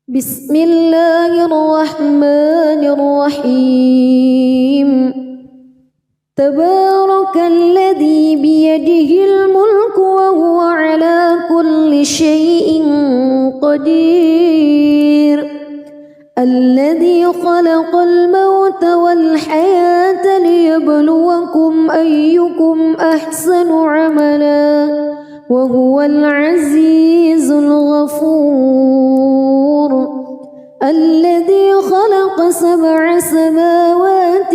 بسم الله الرحمن الرحيم تبارك الذي بيده الملك وهو على كل شيء قدير الذي خلق الموت والحياة ليبلوكم أيكم أحسن عملا وهو العزيز الغفور الذي خلق 7 سماوات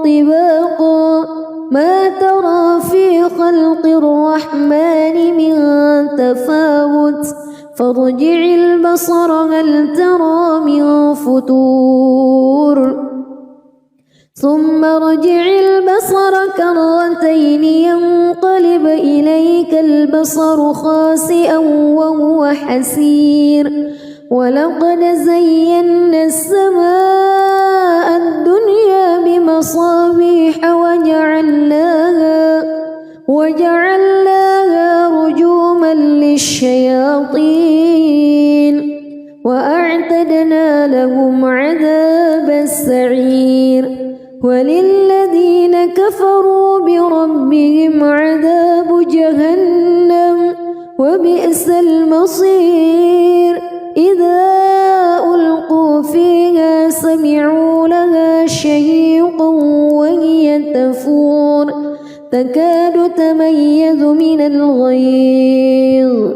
طباقا ما ترى في خلق الرحمن من تفاوت فارجع البصر هل ترى من فتور ثم ارجع البصر كرتين ينقلب إليك البصر خاسئا وهو حسير ولقد زينا السماء الدنيا بمصابيح وجعلناها رجوما للشياطين وأعتدنا لهم عذاب السعير وللذين كفروا بربهم عذاب جهنم وبئس المصير إذا ألقوا فيها سمعوا لها شهيقا وهي تفور تكاد تميز من الغيظ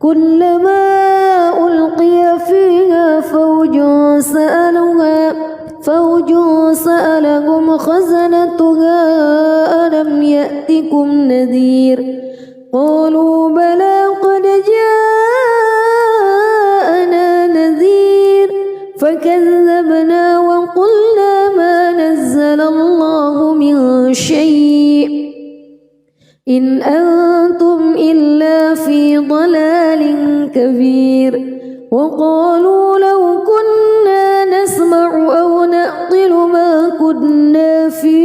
كلما ألقي فيها فوج سألهم خزنتها ألم يأتكم نذير قالوا بلى قد جاءنا نذير فكذبنا وقلنا ما نزل الله من شيء إن أنتم إلا في ضلال كبير وقالوا لو كنا نسمع أو نعقل ما كنا في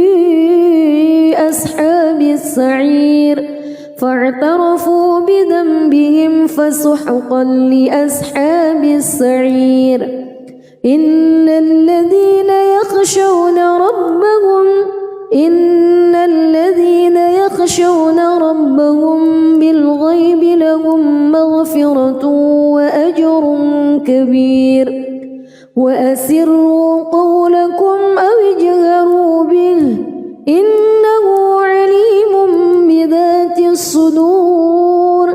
أصحاب السعير فاعترفوا بذنبهم فسحقا لأصحاب السعير إن الذين يخشون ربهم بالغيب لهم مغفرة وأجر كبير وأسروا قولكم أو اجهروا به إنه عليم بذات الصدور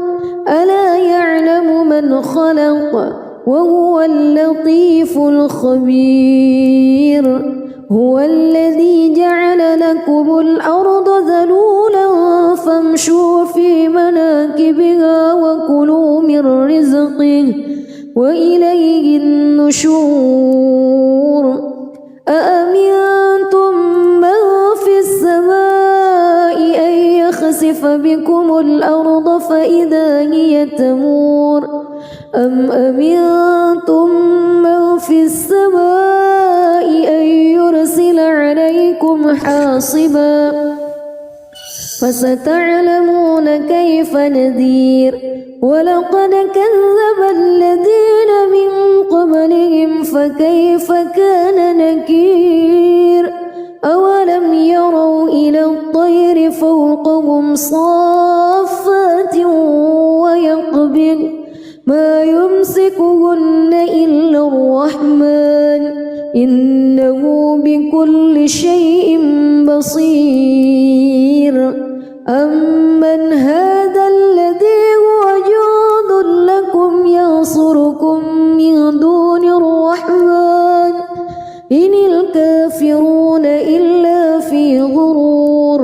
ألا يعلم من خلق وهو اللطيف الخبير هو الذي جعل لكم الأرض ذلولا فامشوا في مناكبها وكلوا من رزقه وإليه النشور أأمنتم من في السماء أن يخسف بكم الأرض فإذا هي تمور أم أمنتم من في السماء أن يرسل عليكم حاصبا فستعلمون كيف نذير ولقد كذب الذين من قبلهم فكيف كان نكير أولم يروا إلى الطير فوقهم صافات ويقبض ما يمسكهن إلا الرحمن إنه بكل شيء بصير أمن هذا الذي هو جند لكم ينصركم من دون الرحمن إن الكافرون إلا في غرور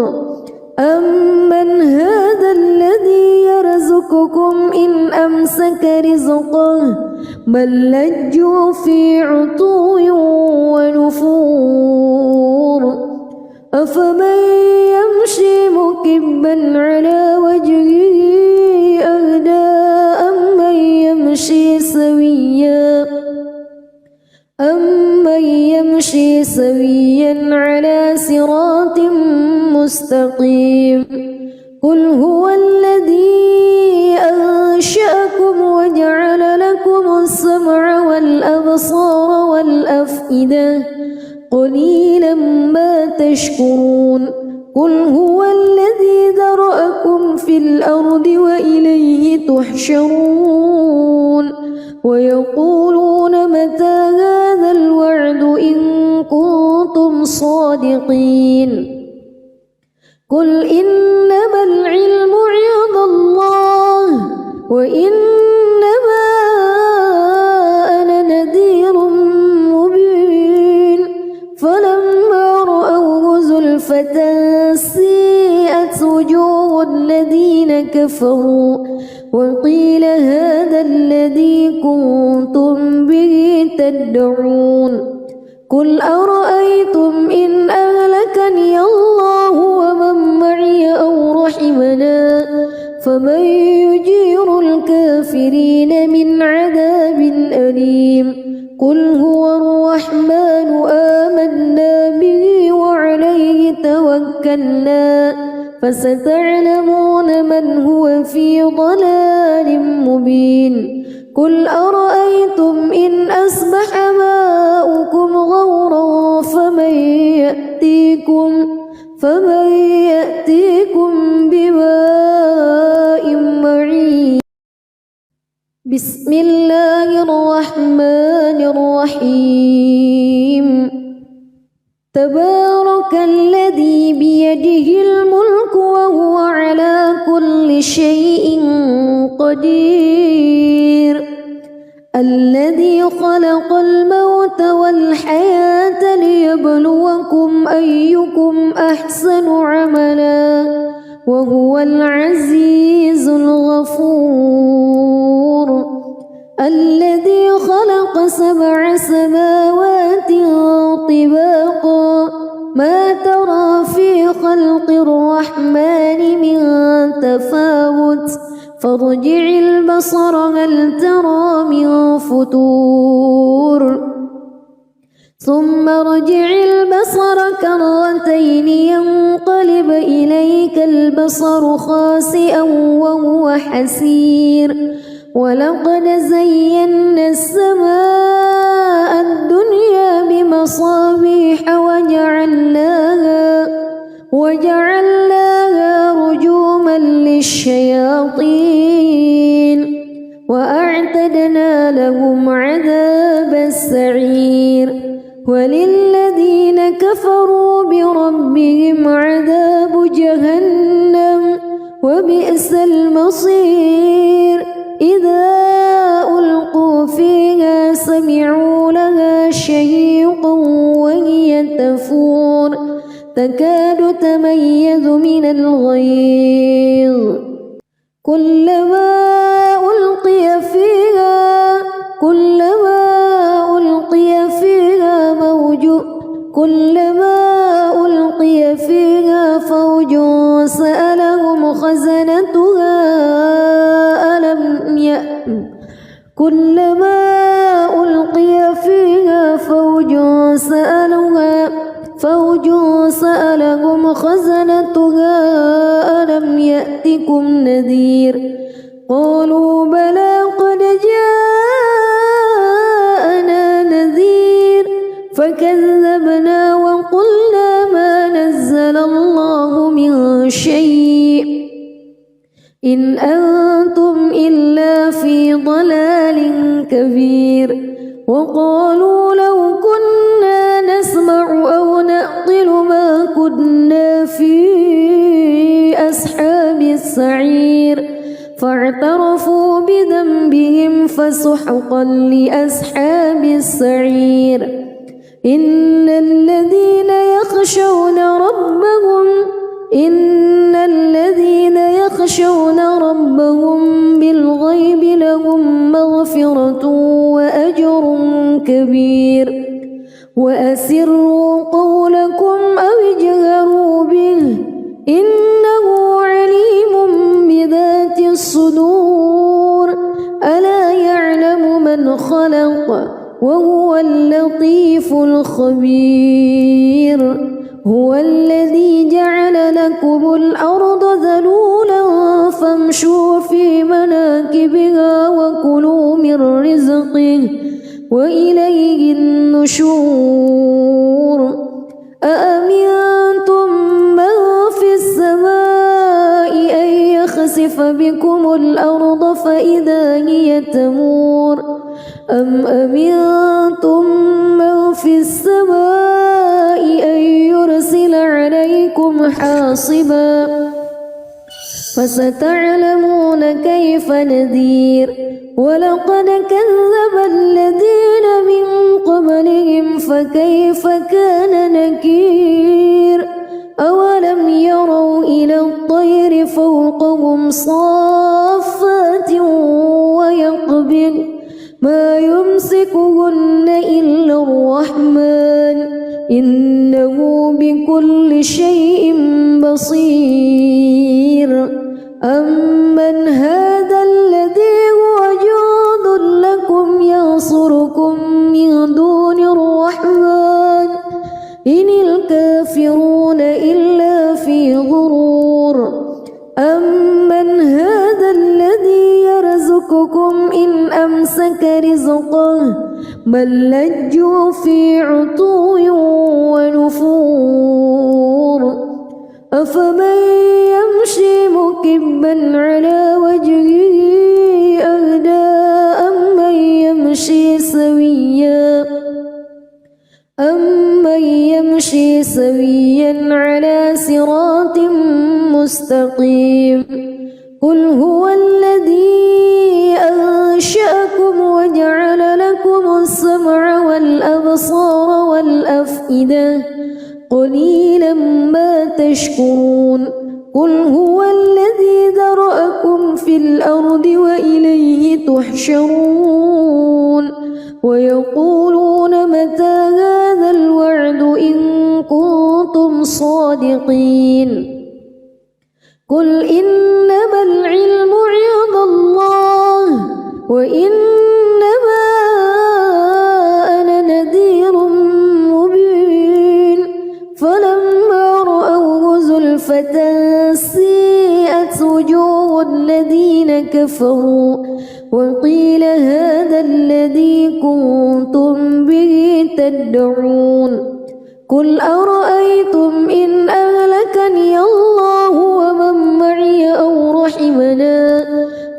أمن هذا الذي يرزقكم إن أمسك رزقه بل لجوا في عتو ونفور أفمن يمشي مكبا على وجهه أهدى سويا على صراط مستقيم قل هو الذي أنشأكم وجعل لكم السمع والأبصار والأفئدة قليلا ما تشكرون قل هو الذي ذرأكم في الأرض وإليه تحشرون ويقولون متى هذا الوعد إن كنتم صادقين قل إنما العلم عند الله وإنما أنا نذير مبين فلما رأوه زلفة سيئت وجوه الذين كفروا وقيل هذا الذي كنتم به تدعون قل أرأيتم إن أهلكني الله ومن معي أو رحمنا فمن يجير الكافرين من عذاب أليم قل هو الرحمن آمنا به وعليه توكلنا فستعلمون من هو في ضلال مبين قل أرأيتم إن أصبح ماؤكم غورا فمن يأتيكم بماء معين بسم الله الرحمن الرحيم تبارك الذي بيده الملك وهو على كل شيء قدير الذي خلق الموت والحياة ليبلوكم أيكم أحسن عملا وهو العزيز الغفور الذي خلق 7 سماوات طباقا ما ترى في خلق الرحمن من تفاوت فارجع البصر هل ترى من فتور ثم ارجع البصر كرتين ينقلب إليك البصر خاسئا وهو حسير ولقد زينا السماء الدنيا بمصابيح وجعلناها رجوما للشياطين وأعتدنا لهم عذاب السعير وللذين كفروا بربهم عذاب جهنم وبئس المصير إذا ألقوا فيها سمعوا لها شهيقا وهي تفور تكاد تميز من الغيظ كلما ألقي فيها فوج سألهم خزنتها ألم يأتكم نذير قالوا بلى قد جاءنا نذير فكذبنا وقلنا ما نزل الله من شيء إن أنتم إلا في ضلال كبير وقالوا لو كنا نسمع أو نعقل ما كنا في أصحاب السعير فاعترفوا بذنبهم فسحقا لأصحاب السعير إن الذين يخشون ربهم بالغيب لهم مغفرة وأجر كبير وأسروا قولكم أو اجهروا به إنه عليم بذات الصدور ألا يعلم من خلق وهو اللطيف الخبير. هو الذي جعل لكم الأرض ذلولا فامشوا في مناكبها وكلوا من رزقه وإليه النشور. أأمنتم من في السماء أن يخسف بكم الأرض فإذا هي تمور أم أمنتم من في السماء أن يرسل عليكم حاصبا فستعلمون كيف نذير. ولقد كذب الذين من قبلهم فكيف كان نكير. أولم يروا إلى الطير فوقهم صافات ويقبض ما يمسكهن إلا الرحمن إنه بكل شيء بصير. أمن هذا الذي هو جند لكم ينصركم من دون الرحمن إن الكافرون إلا في غرور. أمن هذا الذي يرزقكم إن أمسك رزقه بل لجوا في عتو ونفور. أفمن يمشي مكبا على وجهه أهدى أمن يمشي سويا على صراط مستقيم. قل هو الذي أنشأكم وجعل لكم السمع والأبصار والأفئدة قليلا ما تشكرون. قل هو الذي ذرأكم في الأرض وإليه تحشرون. ويقولون متى هذا الوعد إن كنتم صادقين. قل إنما العلم عند الله وإنما أنا نذير مبين. فلما رأوه زلفة سيئت وجوه الذين كفروا وقيل هذا الذي كنتم به تدعون. قل أرأيتم إن أهلكني الله ومن معي أو رحمنا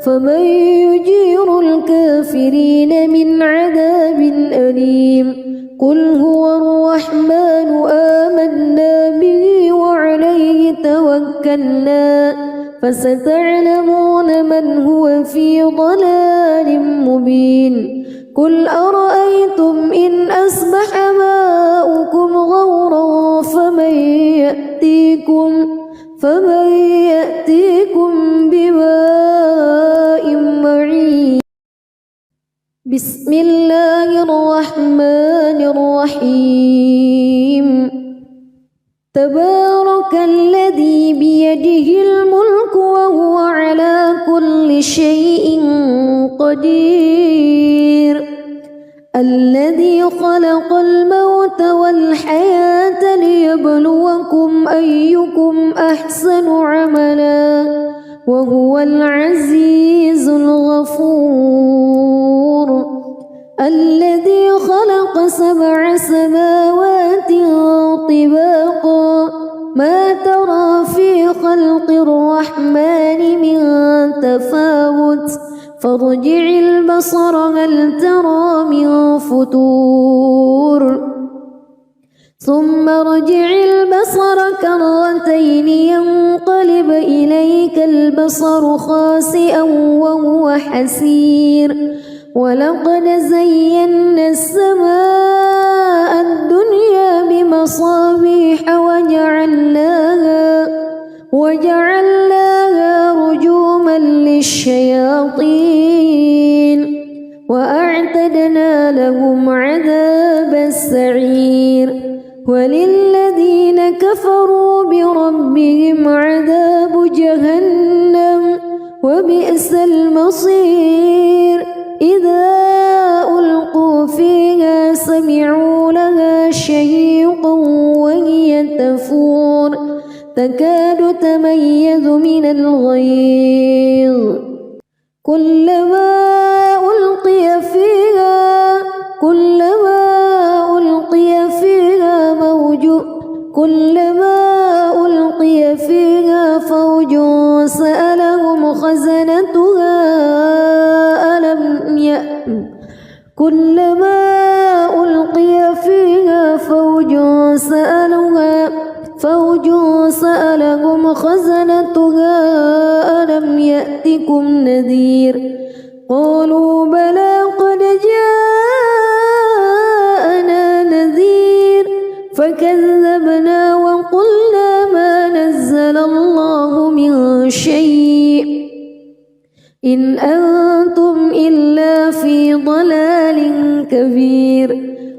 فمن يجير الكافرين من عذاب أليم. قل هو الرحمن آمنا به وعليه توكلنا فستعلمون من هو في ضلال مبين. قل أرأيتم إن أصبح ماؤكم غورا فمن يأتيكم بماء معين. بسم الله الرحمن الرحيم. تبارك الذي بيده الملك وهو على كل شيء قدير. الذي خلق الموت والحياة ليبلوكم أيكم أحسن عملا وهو العزيز الغفور. الذي خلق 7 سماوات طباقا ما ترى في خلق الرحمن من تفاوت فارجع البصر هل ترى من فتور ثم ارجع البصر كرتين ينقلب إليك البصر خاسئا وهو حسير. ولقد زينا السماء الدنيا بمصابيح وجعلناها رجوما للشياطين وأعتدنا لهم عذاب السعير. وللذين كفروا بربهم عذاب جهنم وبئس المصير. إذا ألقوا فيها كلما ألقي فيها فوج سألهم خزنتها ألم يأتكم نذير قالوا بلى قد جاءنا نذير فكذبنا وقلنا ما نزل الله من شيء إن أنتم إلا في ضلال كبير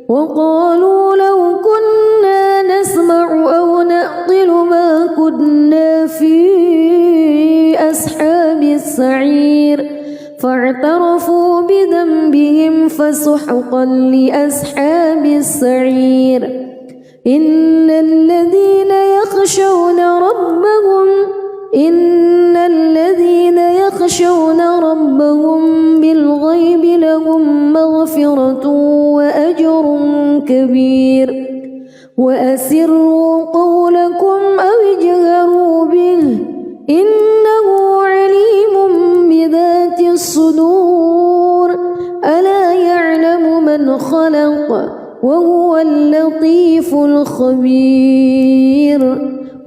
وقالوا لو كنا نسمع أو نعقل ما كنا في أصحاب السعير فاعترفوا بذنبهم فسحقا لأصحاب السعير إن الذين يخشون ربهم بالغيب لهم مغفرة وأجر كبير وأسروا قولكم أو اجهروا به إنه عليم بذات الصدور ألا يعلم من خلق وهو اللطيف الخبير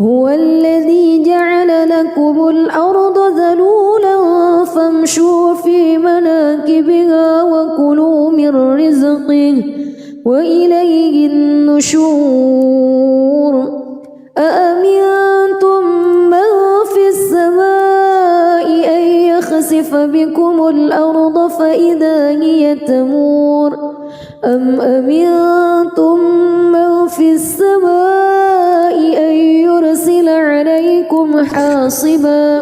هو الذي جعل لكم الأرض ذلولا فامشوا في مناكبها وكلوا من رزقه وإليه النشور أأمنتم من في السماء أن يخسف بكم الأرض فإذا هي تمور أم أمنتم من في السماء أن يرسل عليكم حاصبا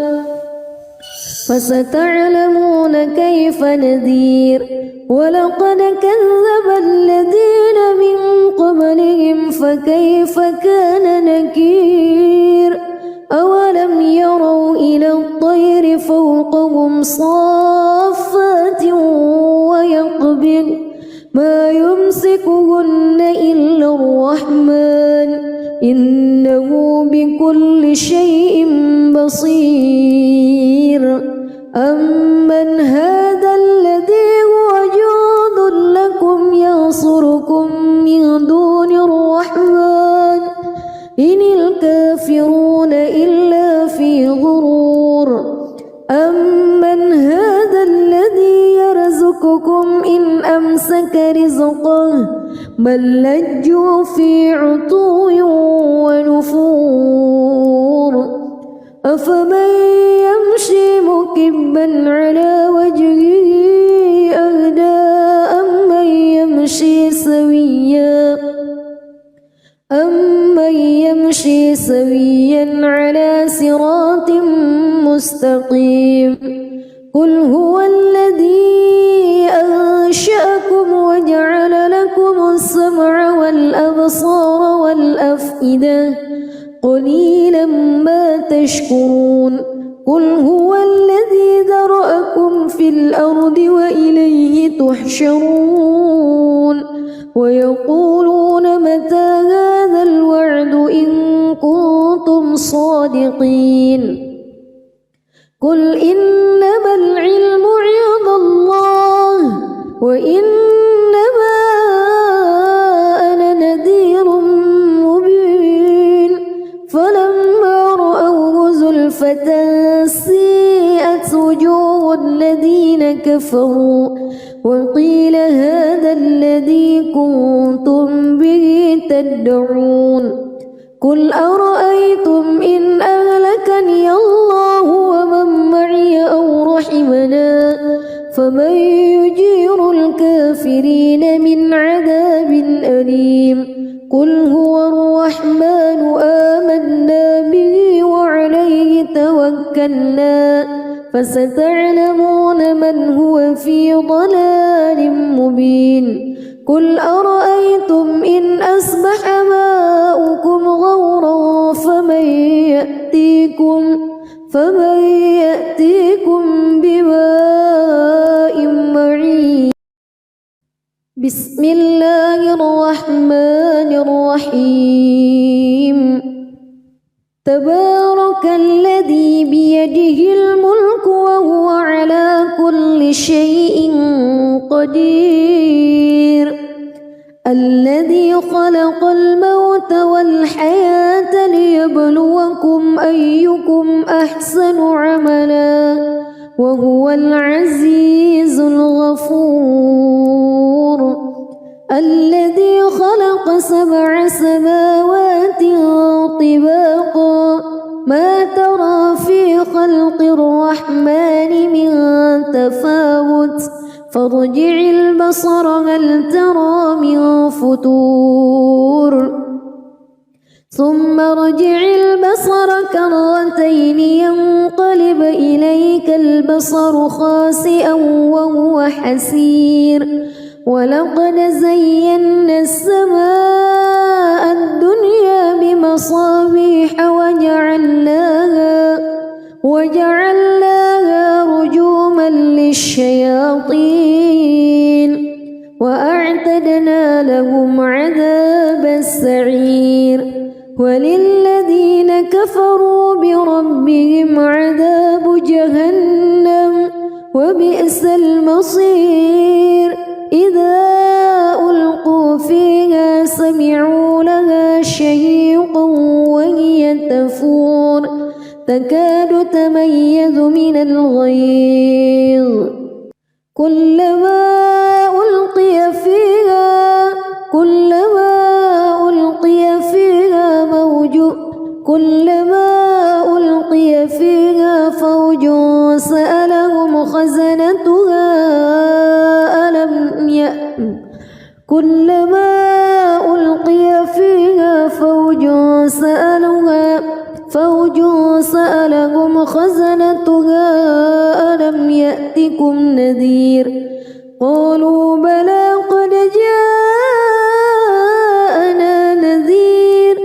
فستعلمون كيف نذير ولقد كذب الذين من قبلهم فكيف كان نكير أولم يروا إلى الطير فوقهم صافات ويقبض ما يمسكهن إلا الرحمن إنه بكل شيء بصير أمن هذا الذي هو جند لكم ينصركم من دون الرحمن إن الكافرون إلا في غرور أمن هذا الذي يرزقكم إن أمسك رزقه بل لجوا في عتو ونفور أفمن يمشي مكبا على وجهه أهدى أمن يمشي سويا على صراط مستقيم قل هو الذي أنشأكم وجعل لكم السمع والأبصار والأفئدة قليلا ما تشكرون قل هو الذي ذرأكم في الأرض وإليه تحشرون ويقولون متى هذا الوعد إن كنتم صادقين قل إنما العلم عند الله وإنما أنا نذير مبين فلما رأوه زلفة سيئت وجوه الذين كفروا وقيل هذا الذي كنتم به تدعون قل أرأيتم إن أهلكني الله ومن معي أو رحمنا فمن يجير الكافرين من عذاب أليم قل هو الرحمن آمنا به وعليه توكلنا فستعلمون من هو في ضلال مبين قل أرأيتم إن أصبح ماؤكم غورا فمن يأتيكم بماء بسم الله الرحمن الرحيم تبارك الذي بيده الملك وهو على كل شيء قدير الذي خلق الموت والحياة ليبلوكم أيكم أحسن عملا وهو العزيز الغفور الذي خلق 7 سماوات طباقا ما ترى في خلق الرحمن من تفاوت فارجع البصر هل ترى من فتور ثم ارجع البصر كرتين ينقلب إليك البصر خاسئا وهو حسير ولقد زينا السماء الدنيا بمصابيح وجعلناها رجوما للشياطين وأعتدنا لهم عذاب السعير وللذين كفروا بربهم عذاب جهنم وبئس المصير إذا ألقوا فيها سمعوا لها شهيقا وهي تفور تكاد تميز من الغيظ كلما ألقي فيها فوج سألهم خزنتها ألم يأتكم نذير قالوا بلى قد جاءنا نذير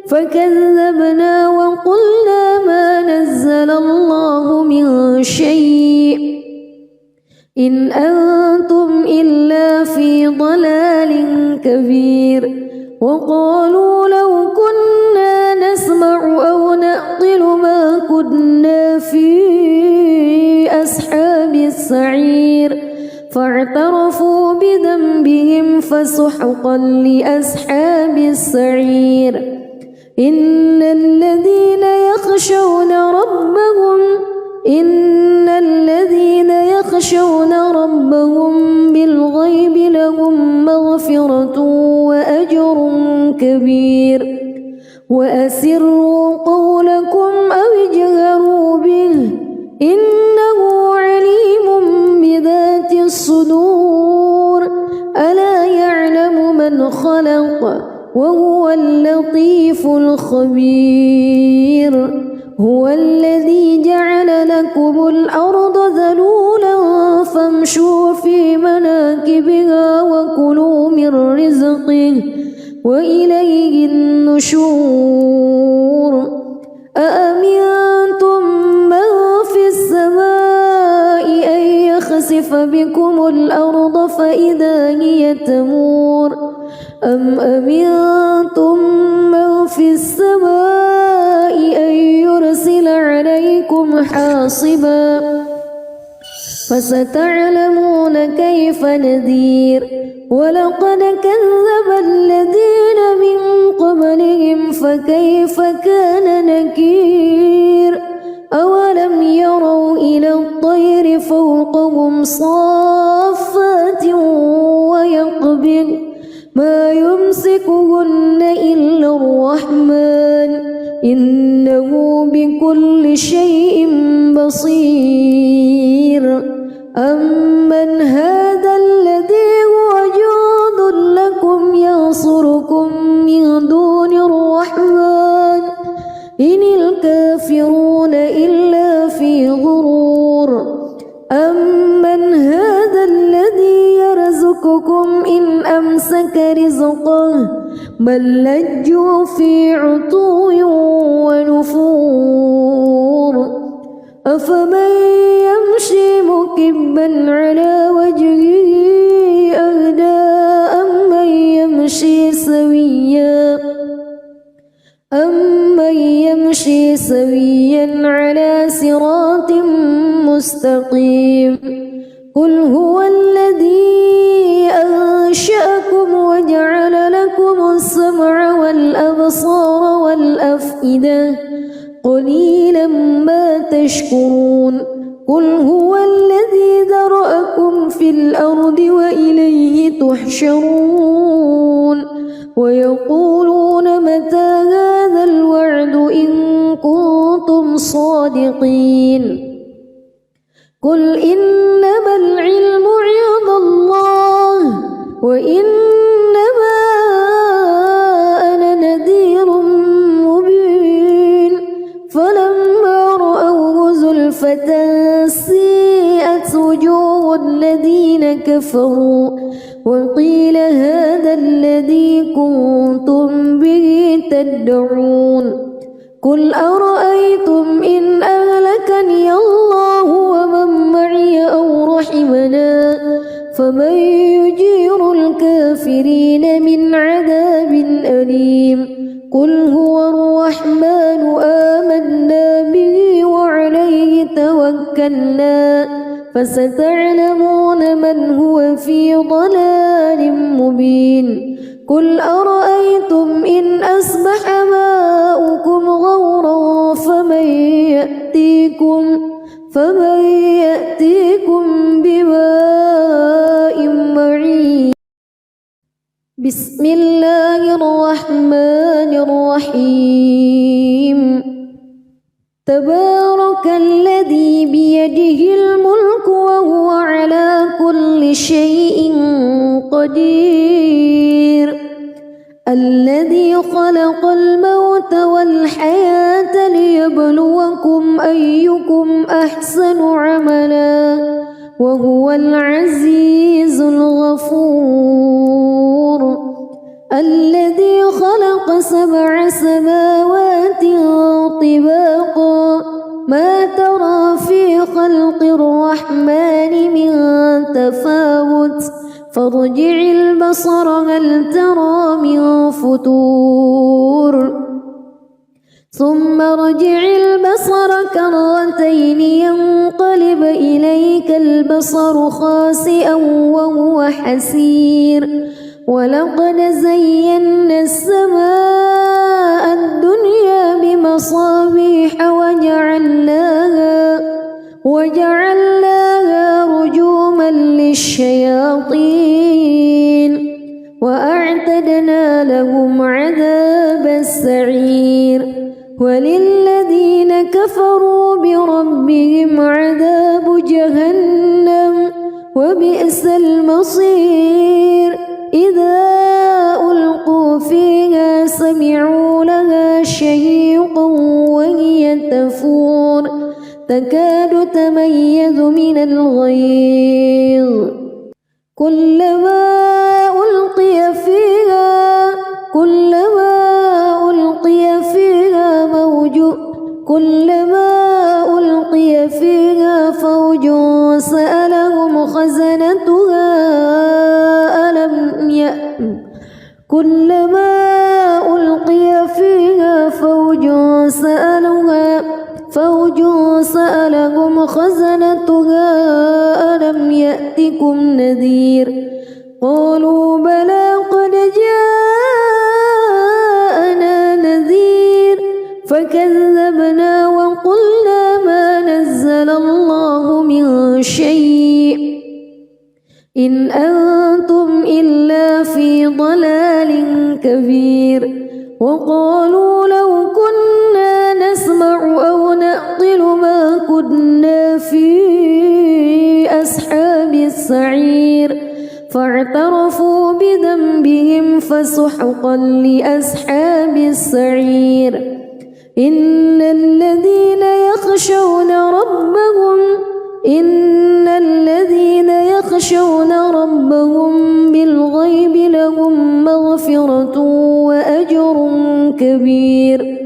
فكذبنا وقلنا ما نزل الله من شيء إن أنتم إلا في ضلال كبير وقالوا لو كنا نسمع أو نعقل ما كنا في أصحاب السعير فاعترفوا بذنبهم فسحقا لأصحاب السعير إن الذين يخشون ربهم بالغيب لهم مغفرة وأجر كبير وأسروا قولكم أو اجهروا به إنه عليم بذات الصدور ألا يعلم من خلق وهو اللطيف الخبير هو الذي جعل لكم الأرض ذلولا فامشوا في مناكبها وكلوا من رزقه وإليه النشور أأمنتم من في السماء أن يخسف بكم الأرض فإذا هي تمور أم أمنتم من في السماء أن يرسل عليكم حاصبا فستعلمون كيف نذير ولقد كذب الذين من قبلهم فكيف كان نكير أولم يروا إلى الطير فوقهم صافات ويقبض ما يمسكهن إلا الرحمن إنه بكل شيء بصير أمن هذا الذي هو جند لكم ينصركم من دون الرحمن إن الكافرون إلا في غرور أمن هذا الذي يرزقكم إن أمسك رزقه بل لجوا في عتو ونفور أفمن يمشي مكبا على وجهه أهدى سويا على صراط مستقيم قل هو الذي أنشأكم وجعل لكم السمع والأبصار والأفئدة قليلا ما تشكرون قل هو الذي ذرأكم في الأرض وإليه تحشرون ويقولون متى هذا الوعد إن كنتم صادقين قل إنما العلم عند الله وإنما أنا نذير مبين فلما رأوه زلفة سيئت وجوه الذين كفروا وقيل هذا الذي كنتم به تدعون قل أرأيتم إن أهلكني الله ومن معي أو رحمنا فمن يجير الكافرين من عذاب أليم قل هو الرحمن آمنا به وعليه توكلنا فستعلمون من هو في ضلال مبين قل أرأيتم إن أصبح ماؤكم غورا فمن يأتيكم بماء معين بسم الله الرحمن الرحيم تبارك الذي بيده الملك وهو على كل شيء قدير الذي خلق الموت والحياة ليبلوكم أيكم أحسن عملا وهو العزيز الغفور الذي خلق 7 سماوات طباقا ما ترى في خلق الرحمن من تفاوت فارجع البصر هل ترى من فتور ثم ارجع البصر كرتين ينقلب إليك البصر خاسئا وهو حسير ولقد زينا السماء الدنيا بمصابيح وجعلناها رجوما للشياطين وأعتدنا لهم عذاب السعير وللذين كفروا بربهم عذاب جهنم وبئس المصير إذا ألقوا فيها سمعوا لها شهيقا وهي تفور تكاد تميز من الغيظ كلما ألقي فيها فوج سألهم خزنتها ألم يأتكم نذير قالوا بلى قد جاءنا نذير فكذبنا وقلنا ما نزل الله من شيء إن أنتم إلا في ضلال كبير وقالوا لو كنا نسمع أو نعقل ما كنا في أصحاب السعير فاعترفوا بذنبهم فسحقا لأصحاب السعير إن الذين يخشون ربهم بالغيب لهم مغفرة وأجر كبير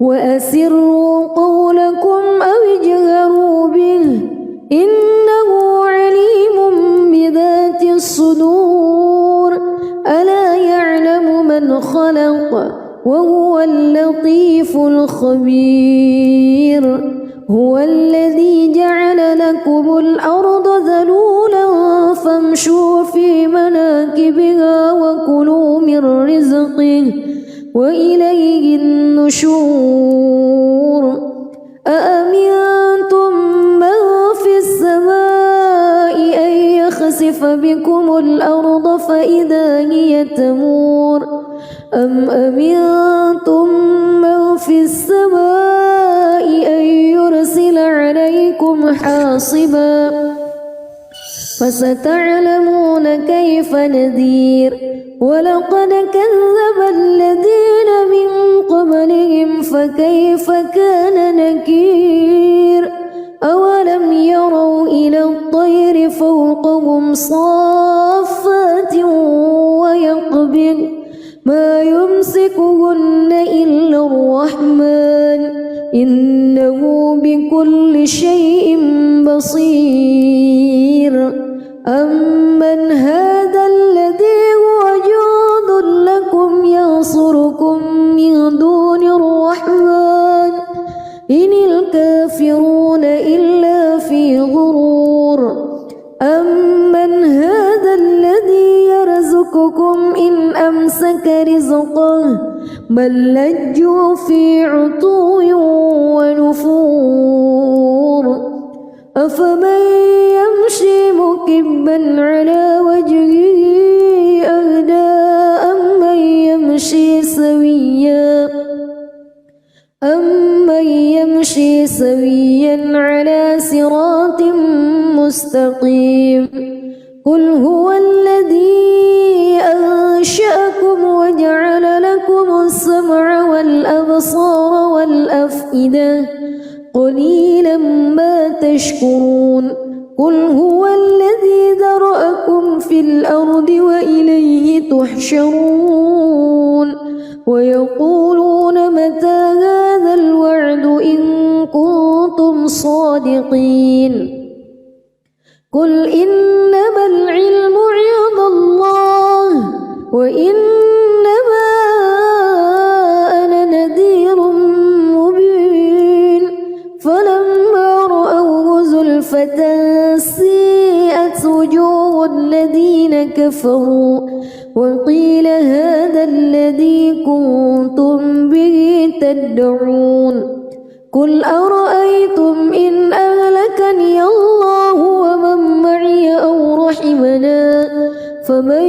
وأسروا قولكم أو اجهروا به إنه عليم بذات الصدور ألا يعلم من خلق وهو اللطيف الخبير هو الذي جعل لكم الأرض ذلولا فامشوا في مناكبها وكلوا من رزقه وإليه النشور أأمنتم من في السماء أن يخسف بكم الأرض فإذا هي تمور أم أمنتم من في السماء أن يرسل عليكم حاصبا فستعلمون كيف نذير ولقد كذب الذين من قبلهم فكيف كان نكير أولم يروا إلى الطير فوقهم صافات ويقبض ما يمسكهن إلا الرحمن إنه بكل شيء بصير أمن هذا الذي هو جند لكم ينصركم من دون الرحمن إن الكافرون إلا في غرور أمن هذا الذي يرزقكم إن أمسك رزقه بل لجوا في عتو ونفور أفمن يمشي مكبا على وجهه أهدى أمن يمشي سويا على صراط مستقيم قل هو الذي أنشأكم وجعل لكم السمع والأبصار والأفئدة قليلا ما تشكرون قل هو الذي ذرأكم في الأرض وإليه تحشرون ويقولون متى هذا الوعد إن كنتم صادقين قل إنما العلم عند الله وإنما أنا نذير مبين فلما رأوه زلفة سيئت وجوه الذين كفروا وقيل هذا الذي كنتم به تدعون قل أرأيتم إن أهلكني الله ومن معي أو رحمنا فمن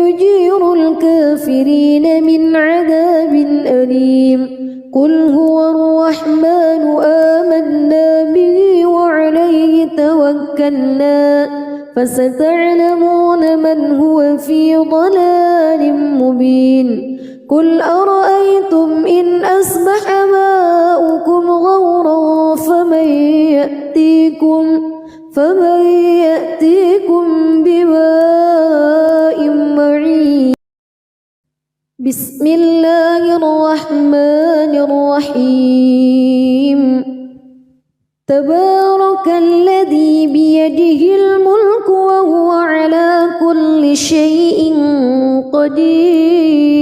يجير الكافرين من عذاب أليم قل هو الرحمن آمنا به وعليه توكلنا فستعلمون من هو في ضلال مبين قل أرأيتم إن أصبح ماؤكم غورا فمن يأتيكم بماء معين بسم الله الرحمن الرحيم تبارك الذي بيده الملك وهو على كل شيء قدير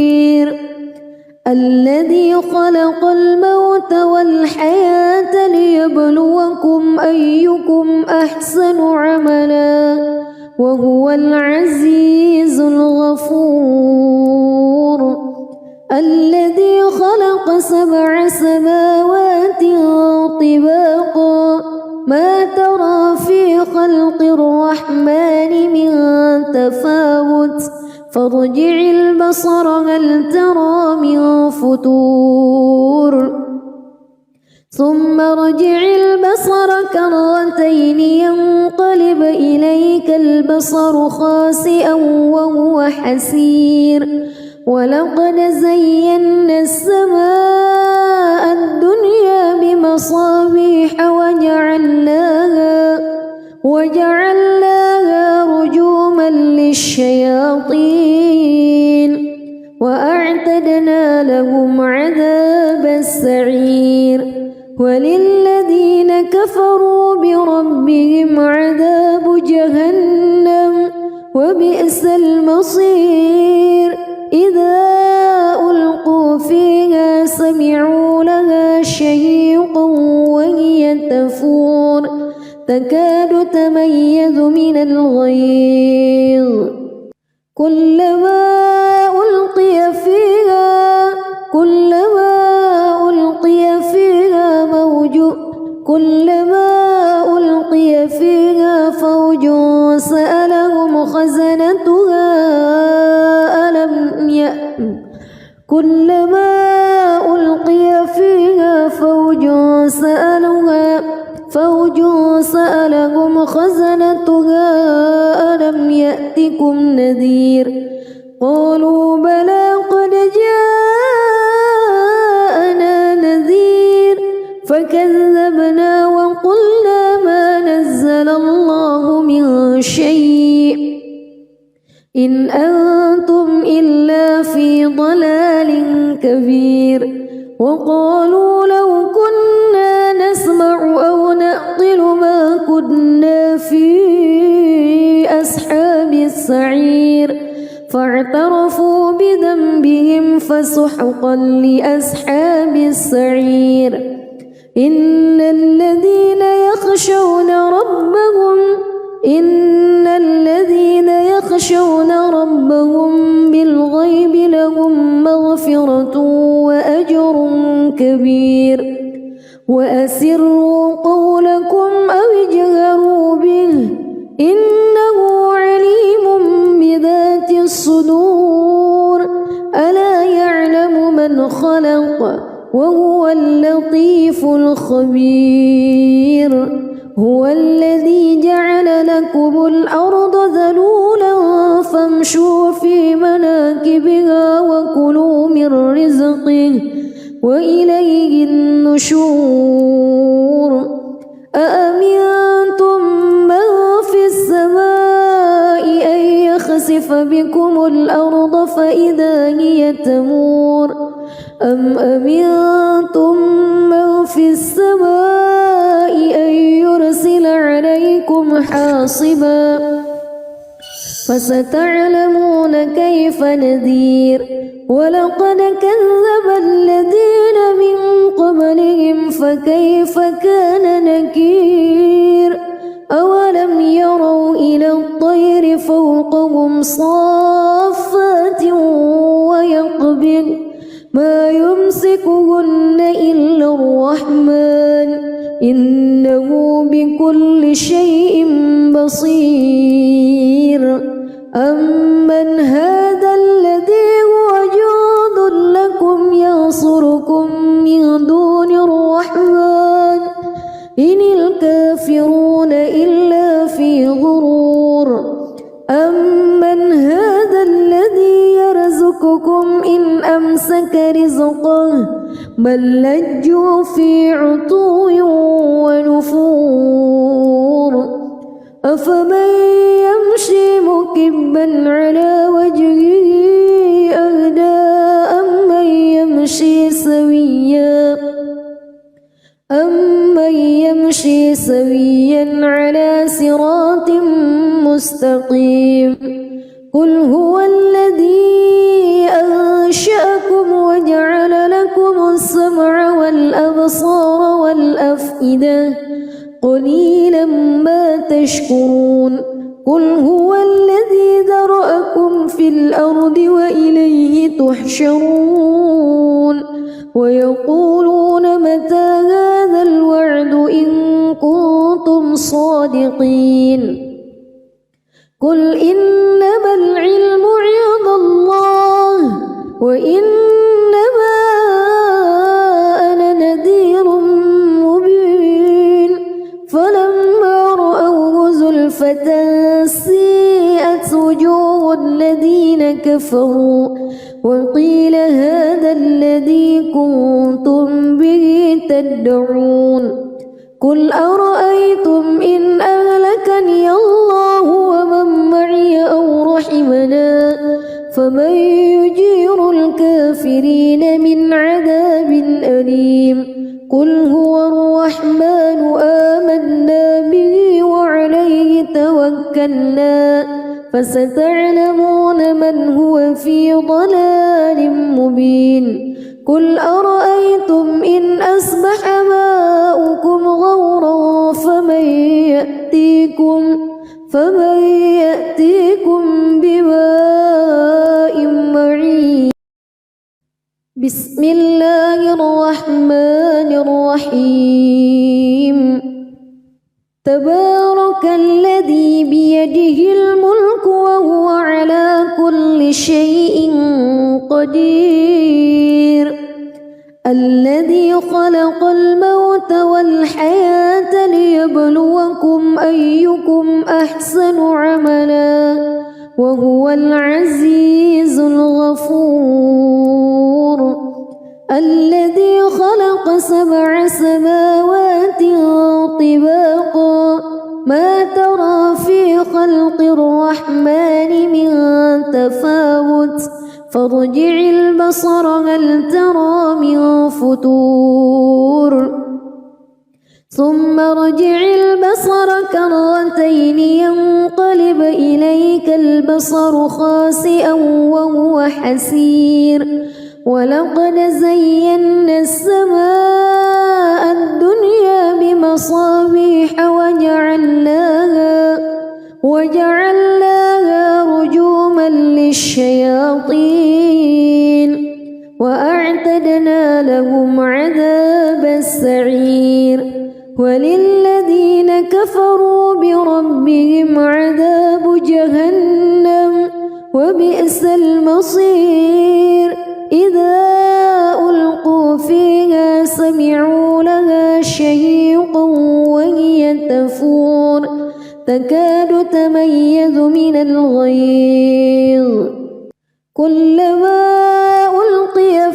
الذي خلق الموت والحياة ليبلوكم أيكم أحسن عملا وهو العزيز الغفور الذي خلق 7 سماوات طباقا ما ترى في خلق الرحمن من تفاوت فارجع البصر هل ترى من فتور ثم ارجع البصر كرتين ينقلب إليك البصر خاسئا وهو حسير ولقد زينا السماء الدنيا بمصابيح وجعلناها رجوما للشياطين وأعتدنا لهم عذاب السعير وللذين كفروا بربهم عذاب جهنم وبئس المصير إذا ألقوا فيها الغيظ كلما ألقي فيها فوج سألهم خزنتها ألم يأتكم نذير قالوا بلى قد جاءنا نذير فكذبنا وقلنا ما نزل الله من شيء إن أنتم إلا في ضلال كبير وقالوا لو كنا نسمع أو نعقل ما كنا في أصحاب السعير فاعترفوا بذنبهم فسحقا لأصحاب السعير إن الذين يخشون ربهم بالغيب لهم مغفرة وأجر كبير وأسروا قولكم أو اجهروا به إنه عليم بذات الصدور ألا يعلم من خلق وهو اللطيف الخبير هو الذي جعل لكم الأرض ذلولا فامشوا في مناكبها وكلوا من رزقه وإليه النشور أأمنتم من في السماء أن يخسف بكم الأرض فإذا هي تمور أم أمنتم من في السماء أن يرسل عليكم حاصبا فستعلمون كيف نذير ولقد كذب الذين من قبلهم فكيف كان نكير أولم يروا إلى الطير فوقهم صافات ويقبض ما يمسكهن إلا الرحمن إنه بكل شيء بصير أمن هذا الذي هو جند لكم ينصركم من دون الرحمن إن الكافرون إلا في غرور أمن هذا الذي يرزقكم إن أمسك رزقه بل لجوا في عتو ونفور أفمن يمشي مكبا على وجهه أهدى أمن يمشي سويا على صراط مستقيم قل هو الذي أنشأكم وجعل لكم السمع والأبصار والأفئدة قليلا ما تشكرون قل هو الذي ذرأكم في الأرض وإليه تحشرون ويقولون متى هذا الوعد إن كنتم صادقين قل إنما العلم عند الله وإنما أنا نذير مبين فلما رأوه زلفة سيئت وجوه الذين كفروا وقيل هذا الذي كنتم به تدعون قل أرأيتم إن أهلكني الله ومن معي أو رحمنا فمن يجير الكافرين من عذاب أليم قل هو الرحمن آمنا به وعليه توكلنا فستعلمون من هو في ضلال مبين قل أرأيتم إن أصبح ماؤكم غورا فمن يأتيكم بماء معين. بسم الله الرحمن الرحيم. تبارك الذي بيده الملك وهو على كل شيء قدير. الذي خلق الموت والحياة ليبلوكم أيكم أحسن عملا وهو العزيز الغفور. الذي خلق 7 سماوات طباقا ما ترى في خلق الرحمن من تفاوت فارجع البصر هل ترى من فطور ثم ارجع البصر كرتين ينقلب إليك البصر خاسئا وهو حسير. ولقد زينا السماء الدنيا بمصابيح وجعلناها رجوما للشياطين وأعتدنا لهم عذاب السعير. وللذين كفروا بربهم عذاب جهنم وبئس المصير. إذا ألقوا فيها سمعوا لها شهيقا وهي تفور تكاد تميز من الغيظ كلما ألقي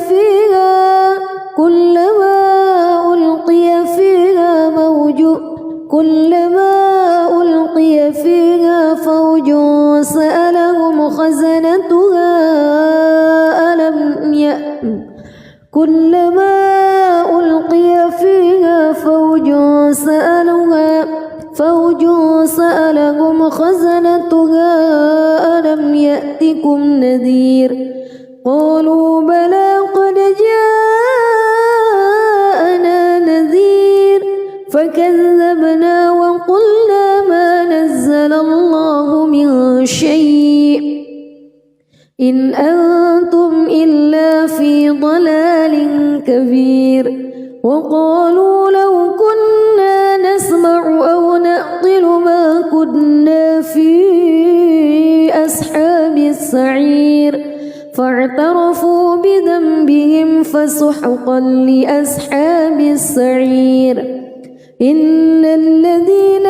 فيها فوج سألهم خزنتها كلما ألقي فيها فوج سألهم خزنتها ألم يأتكم نذير قالوا بلى قد جاءنا نذير فكذبنا وقلنا ما نزل الله من شيء إن أنتم إلا في ضلال كبير. وقالوا لو كنا نسمع أو نعقل ما كنا في أصحاب السعير فاعترفوا بذنبهم فسحقا لأصحاب السعير. إن الذين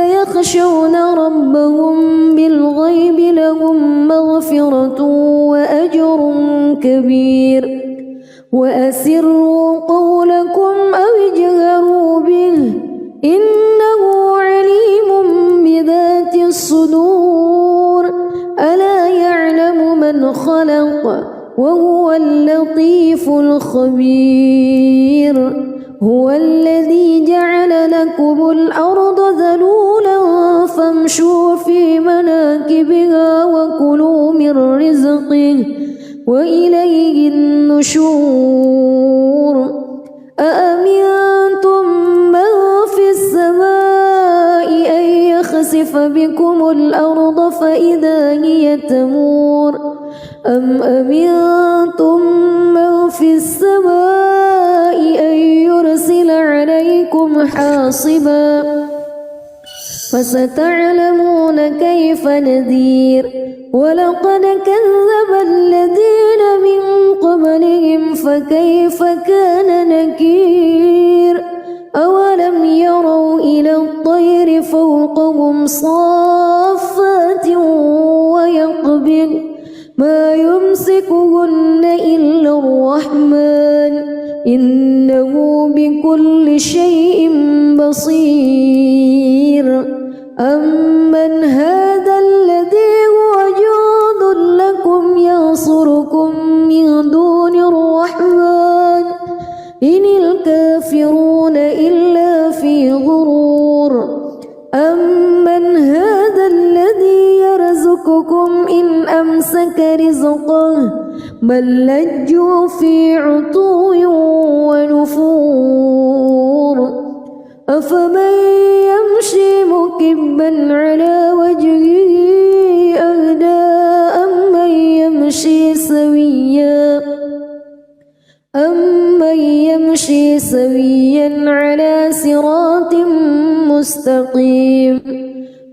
يخشون ربهم بالغيب لهم مغفرة وأجر كبير. وأسروا قولكم أو اجهروا به إنه عليم بذات الصدور. ألا يعلم من خلق وهو اللطيف الخبير. هو الذي جعل لكم الأرض ذلولا فامشوا في مناكبها وكلوا من رزقه وإليه النشور. أأمنتم من في السماء أن يخسف بكم الأرض فإذا هي تمور أم أمنتم من في السماء أن يرسل عليكم حاصبا فستعلمون كيف نذير. ولقد كذب الذين من قبلهم فكيف كان نكير. أولم يروا إلى الطير فوقهم صافات ويقبض ما يمسكهن إلا الرحمن إنه بكل شيء بصير. أمن هذا الذي هو جند لكم ينصركم من دون الرحمن إن الكافرون إلا في غرور. أمن هذا الذي يرزقكم إن أمسك رزقه بل لجوا في عتو ونفور. أفمن يمشي مكبا على وجهه أهدى أمن يمشي سويا على صراط مستقيم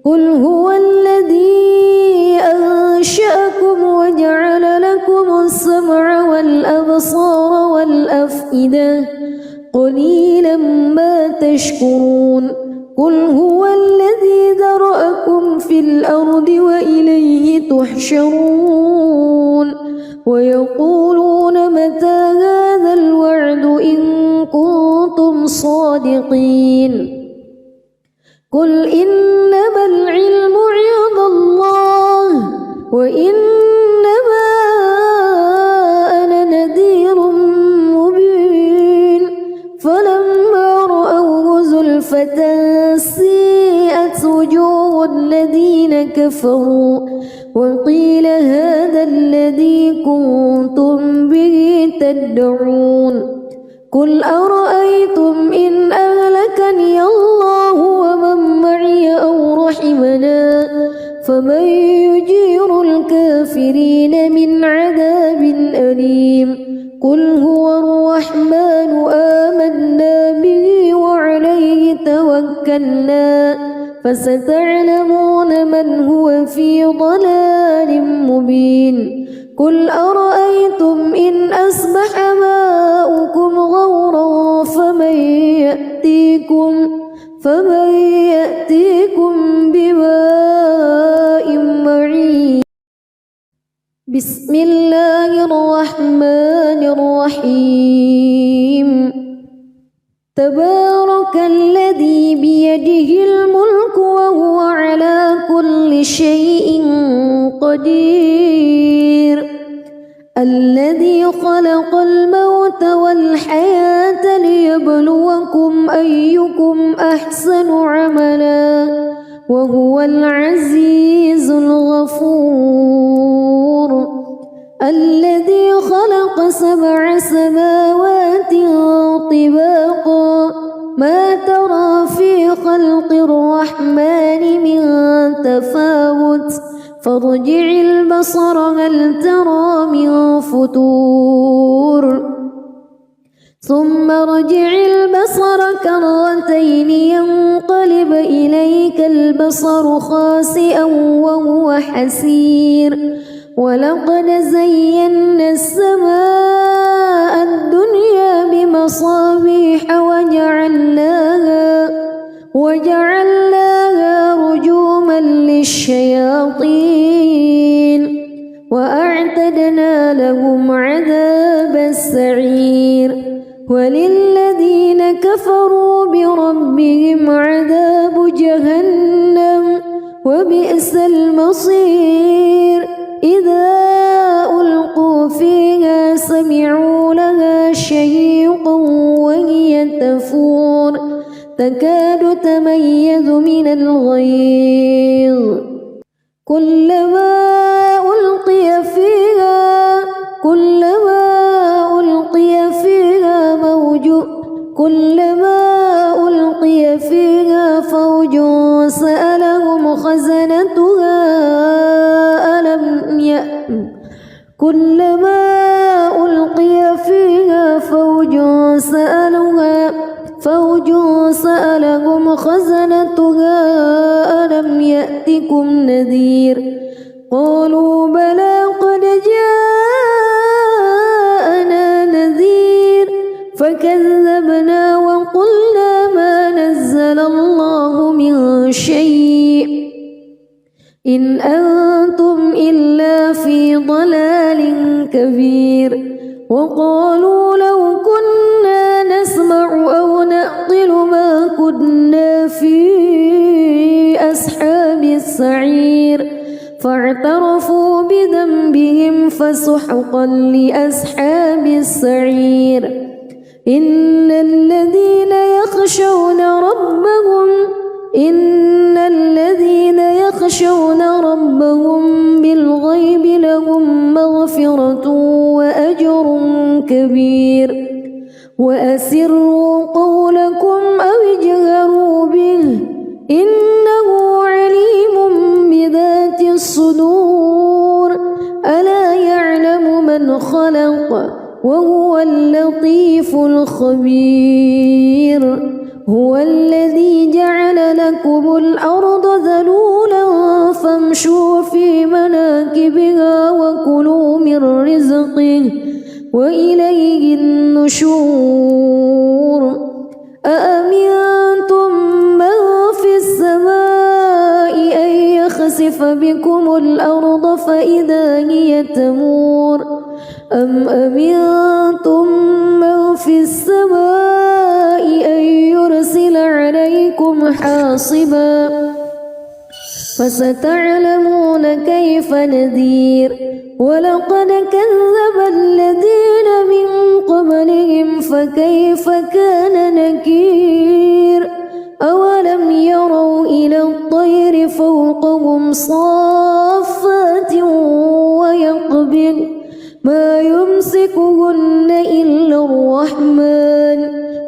قل هو الذي أنشأكم وجعل لكم السمع والأبصار والأفئدة قليلا ما تشكرون قل هو الذي ذرأكم في الأرض وإليه تحشرون ويقولون متى هذا الوعد إن كنتم صادقين قل إنما العلم عند الله وإنما أنا نذير مبين فلما رأوه زلفة سيئت وجوه الذين كفروا وقيل هذا الذي كنتم به تدعون قل أرأيتم إن أهلكني الله ومن معي أو رحمنا فمن يجير الكافرين من عذاب أليم قل هو الرحمن آمنا به وعليه توكلنا فستعلمون من هو في ضلال مبين قل أرأيتم إن أصبح ماؤكم غورا فمن يأتيكم بماء معين بسم الله الرحمن الرحيم تبارك الذي بيده الملك وهو على كل شيء قدير الذي خلق الموت والحياة ليبلوكم أيكم أحسن عملا وهو العزيز الغفور الذي خلق 7 سماوات طباقا ما ترى في خلق الرحمن من تفاوت فارجع البصر هل ترى من فطور ثم ارجع البصر كرتين ينقلب إليك البصر خاسئا وهو حسير ولقد زينا السماء الدنيا بمصابيح وجعلناها رجوما للشياطين وأعتدنا لهم عذاب السعير وللذين كفروا بربهم عذاب جهنم وبئس المصير إذا ألقوا فيها سمعوا لها شهيقا وهي تفور تكاد تميز من الغيظ كلما ألقي فيها فوج سألهم خزنتها كلما ألقي فيها فوج سألهم خزنتها ألم يأتكم نذير قالوا بلى قد جاءنا نذير فكذبنا وقلنا ما نزل الله من شيء إن أنتم إلا في ضلال كبير وقالوا لو كنا نسمع أو نعقل ما كنا في أصحاب السعير فاعترفوا بذنبهم فسحقا لأصحاب السعير إن الذين يخشون ربهم بالغيب لهم مغفرة وأجر كبير وأسروا قولكم أو اجهروا وهو اللطيف الخبير هو الذي جعل لكم الأرض ذلولا فامشوا في مناكبها وكلوا من رزقه وإليه النشور أأمنتم من في السماء أن يخسف بكم الأرض فإذا هي تمور أم أمنتم من في السماء أن يرسل عليكم حاصبا فستعلمون كيف نذير ولقد كذب الذين من قبلهم فكيف كان نكير أولم يروا إلى الطير فوقهم صافات ويقبض ما يمسكهن إلا الرحمن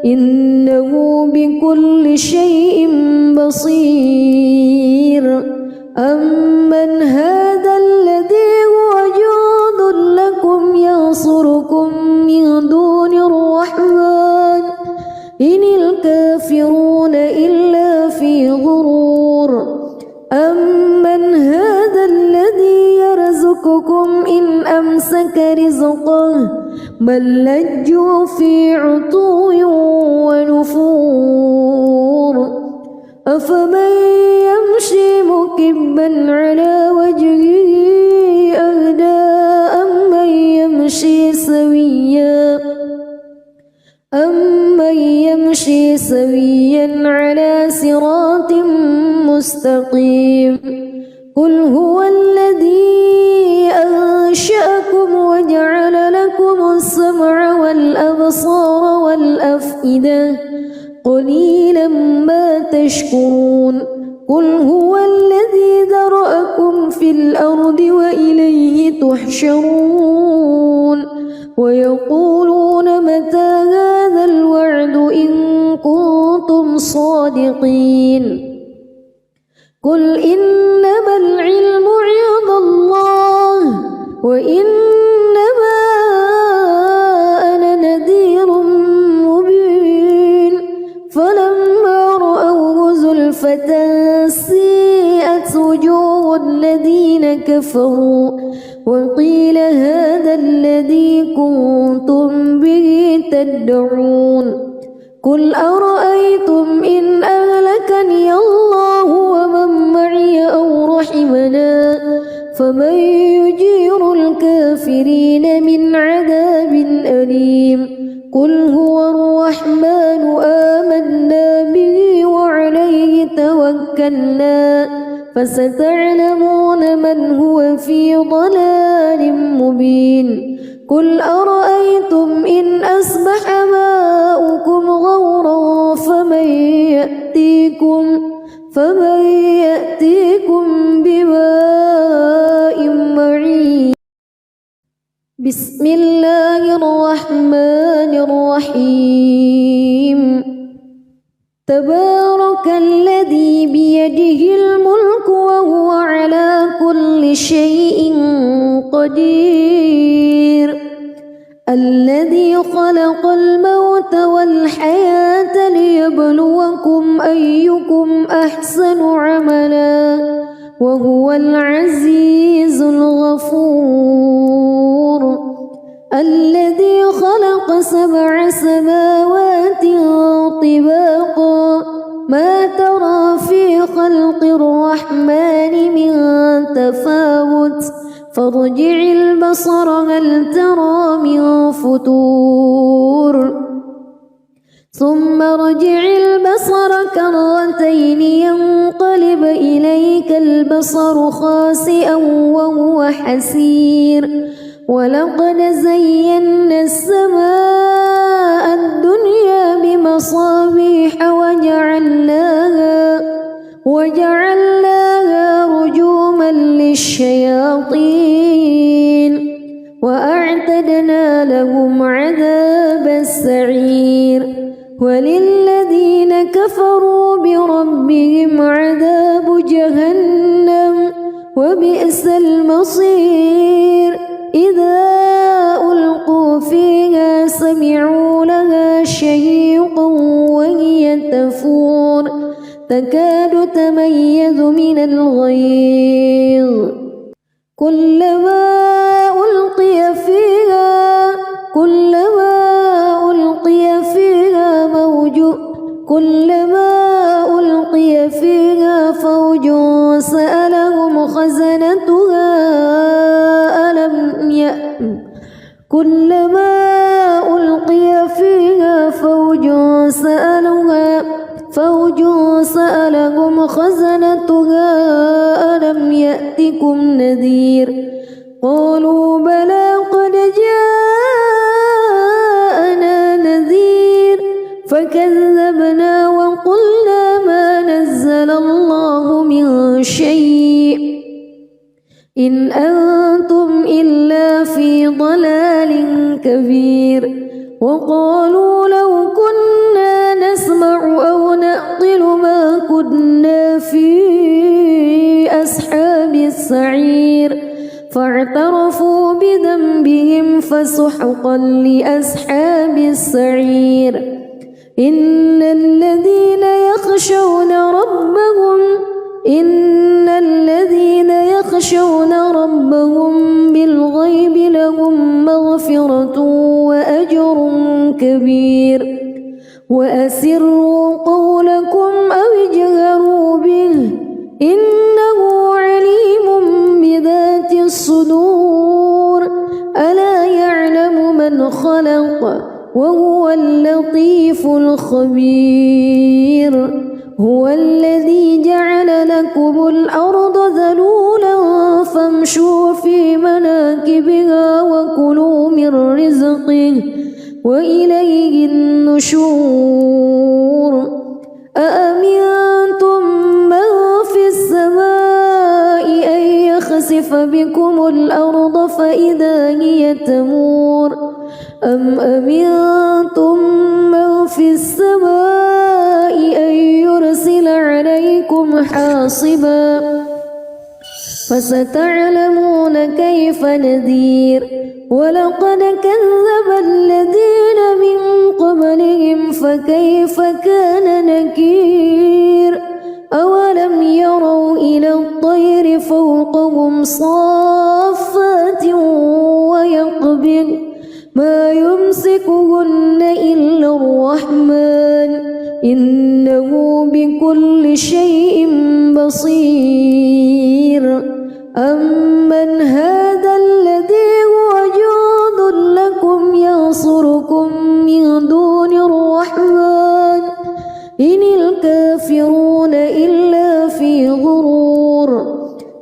إنه بكل شيء بصير أمن هذا الذي هو جند لكم ينصركم من دون الرحمن إن الكافرون إلا في غرور أمن هذا الذي يرزقكم إن أمسك رزقه بل لجوا في عتو ونفور أفمن يمشي مكبا على وجهه أهدى أمن يمشي سويا على صراط مستقيم قل هو الذي أنشأكم وجعل لكم السمع والأبصار والأفئدة قليلا ما تشكرون قل هو الذي ذرأكم في الأرض وإليه تحشرون ويقولون متى هذا الوعد إن كنتم صادقين قل إنما العلم عند الله وإنما أنا نذير مبين فلما رأوه زلفة سيئت وجوه الذين كفروا وقيل هذا الذي كنتم به تدعون قل أرأيتم إن أهلكني الله ومن معي أو رحمنا فمن يجير الكافرين من عذاب أليم قل هو الرحمن آمنا به وعليه توكلنا فستعلمون من هو في ضلال مبين قل أرأيتم إن أصبح ماؤكم غورا فمن يأتيكم بماء معين بسم الله الرحمن الرحيم تبارك الذي بيده الملك وهو على كل شيء قدير الذي خلق الموت والحياة ليبلوكم أيكم أحسن عملا وهو العزيز الغفور الذي خلق 7 سماوات طباقا ما ترى في خلق الرحمن من تفاوت فارجع البصر هل ترى من فتور ثم ارجع البصر كرتين ينقلب إليك البصر خاسئا وهو حسير ولقد زينا السماء الدنيا بمصابيح وجعلناها رجوما للشياطين وأعتدنا لهم عذاب السعير وللذين كفروا بربهم عذاب جهنم وبئس المصير إذا ألقوا فيها تكاد تميز من الغيظ كلما ألقي فيها فوج سألهم خزنتها ألم يأتكم نذير قالوا بلى قد جاءنا نذير فكذبنا وقلنا ما نزل الله من شيء إن أنتم إلا في ضلال كبير وقالوا لو كنا نسمع أو نعقل ما كنا في أصحاب السعير فاعترفوا بذنبهم فسحقا لأصحاب السعير إن الذين يخشون ربهم بالغيب لهم مغفرة وأجر كبير وأسروا قولكم أو اجهروا به إنه عليم بذات الصدور ألا يعلم من خلق وهو اللطيف الخبير هو الذي جعل لكم الأرض ذلولا فامشوا في مناكبها وكلوا من رزقه وإليه النشور أأمنتم من في السماء أن يخسف بكم الأرض فإذا هي تمور أم أمنتم من في السماء أن يرسل عليكم حاصبا فستعلمون كيف نذير ولقد كذب الذين من قبلهم فكيف كان نكير أولم يروا إلى الطير فوقهم صافات ويقبض ما يمسكهن إلا الرحمن إنه بكل شيء بصير أمن هذا الذي هو جند لكم ينصركم من دون الرحمن إن الكافرون إلا في غرور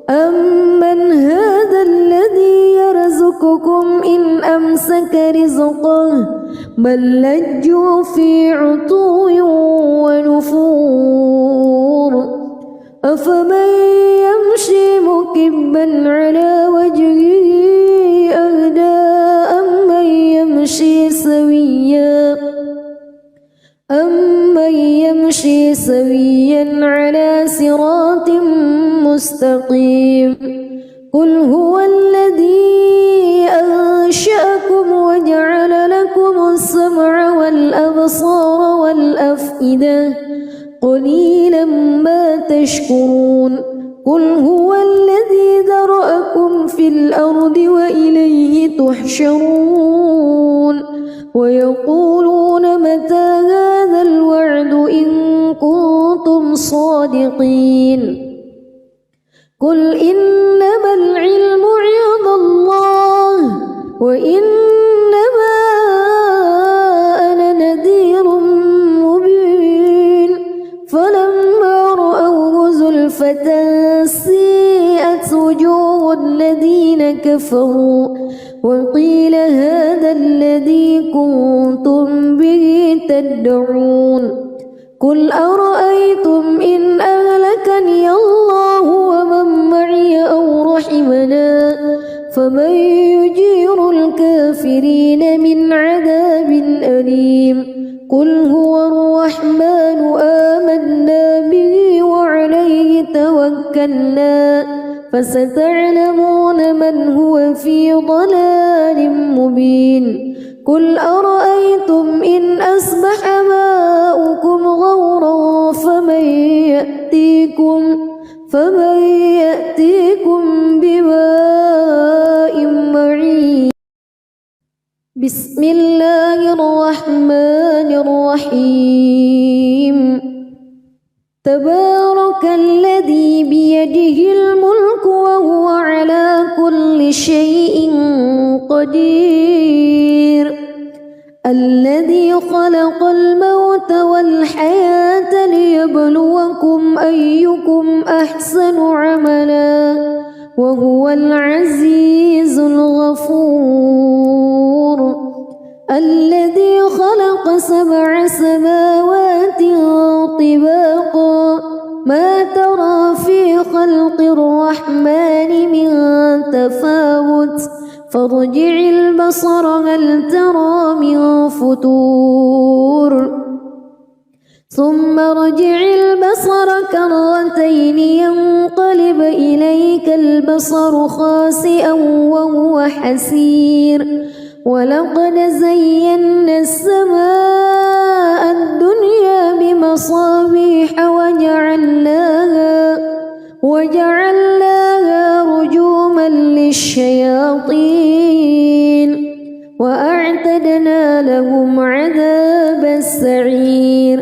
أمن هذا الذي يرزقكم إن أمسك رزقه بل لجوا في عتو ونفور أفمن يمشي مكبا على وجهه أهدى أمن يمشي سويا على صراط مستقيم قل هو الذي أنشأكم وجعل لكم السمع والأبصار والأفئدة قليلا ما تشكرون قل هو الذي ذرأكم في الأرض وإليه تحشرون ويقولون متى هذا الوعد إن كنتم صادقين قل إنما العلم عند الله وإنما أنا نذير مبين فلما رأوه زلفة سيئت وجوه الذين كفروا وقيل هذا الذي كنتم به تدعون قل أرأيتم إن أهلكني الله ومن معي أو رحمنا فمن يجير الكافرين من عذاب أليم قل هو الرحمن آمنا به وعليه توكلنا فستعلمون من هو في ضلال مبين قل أرأيتم إن أصبح ماؤكم غورا فمن يأتيكم بماء معين. بسم الله الرحمن الرحيم. تبارك الذي بيده الملك وهو على كل شيء قدير. الذي خلق الموت والحياة ليبلوكم أيكم أحسن عملا وهو العزيز الغفور. الذي خلق 7 سماوات طباقا ما ترى في خلق الرحمن من تفاوت فارجع البصر هل ترى من فتور ثم ارجع البصر كرتين ينقلب إليك البصر خاسئا وهو حسير. ولقد زينا السماء الدنيا بمصابيح وجعلناها رجوما للشياطين وأعتدنا لهم عذاب السعير.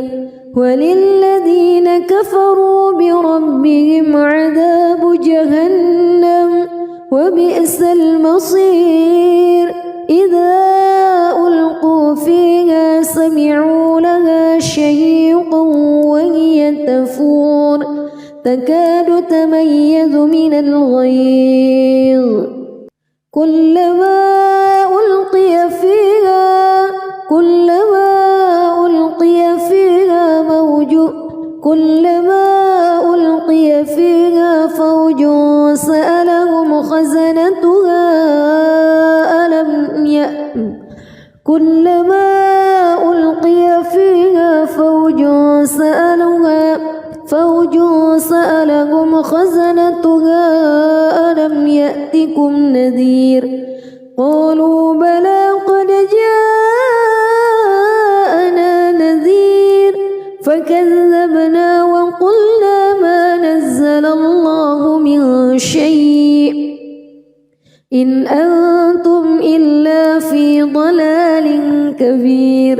وللذين كفروا بربهم عذاب جهنم وبئس المصير. إذا ألقوا فيها سمعوا لها شهيقا وهي تفور تكاد تميز من الغيظ. كلما ألقي فيها فوج سألهم خزنتها ألم يأتكم نذير. قالوا بلى قد جاءنا نذير فكذبنا وقلنا ما نزل الله من شيء إن أنتم إلا في ضلال كبير.